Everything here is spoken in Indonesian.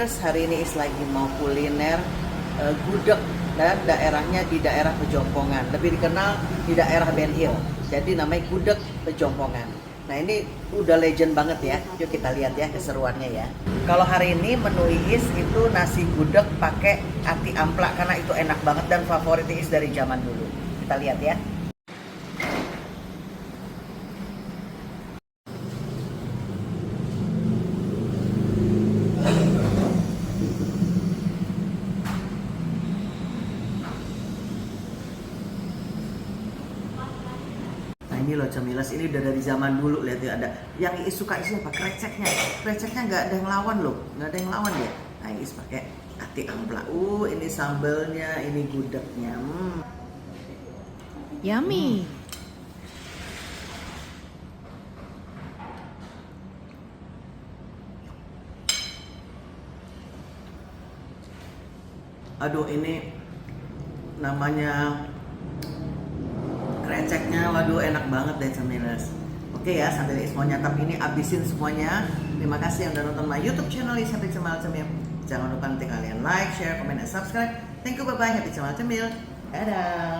Cemilers, hari ini Is lagi mau kuliner gudeg dan daerahnya di daerah Pejompongan, lebih dikenal di daerah Ben Hill. Jadi namanya gudeg Pejompongan. Nah ini udah legend banget ya. Yuk kita lihat ya keseruannya ya. Kalau hari ini menu Is itu nasi gudeg pakai ati amplak karena itu enak banget dan favorit Is dari zaman dulu. Kita lihat ya. Nah ini loh Cemilas, ini udah dari zaman dulu. Lihat ya, ada yang Iis suka isinya apa? Kreceknya. Kreceknya nggak ada yang lawan loh, nggak ada yang lawan ya. Nah Iis pakai ati amplak. Ini sambelnya, ini gudegnya. Yummy. Aduh ini namanya kreceknya, waduh enak banget deh Cemilas. Oke ya, sambil Iis mau nyantap ini, abisin semuanya. Terima kasih yang udah nonton my YouTube channel Is Happy Cemil Cemil. Jangan lupa nanti kalian like, share, comment, dan subscribe. Thank you, bye bye, Happy Cemil Cemil. Dadah.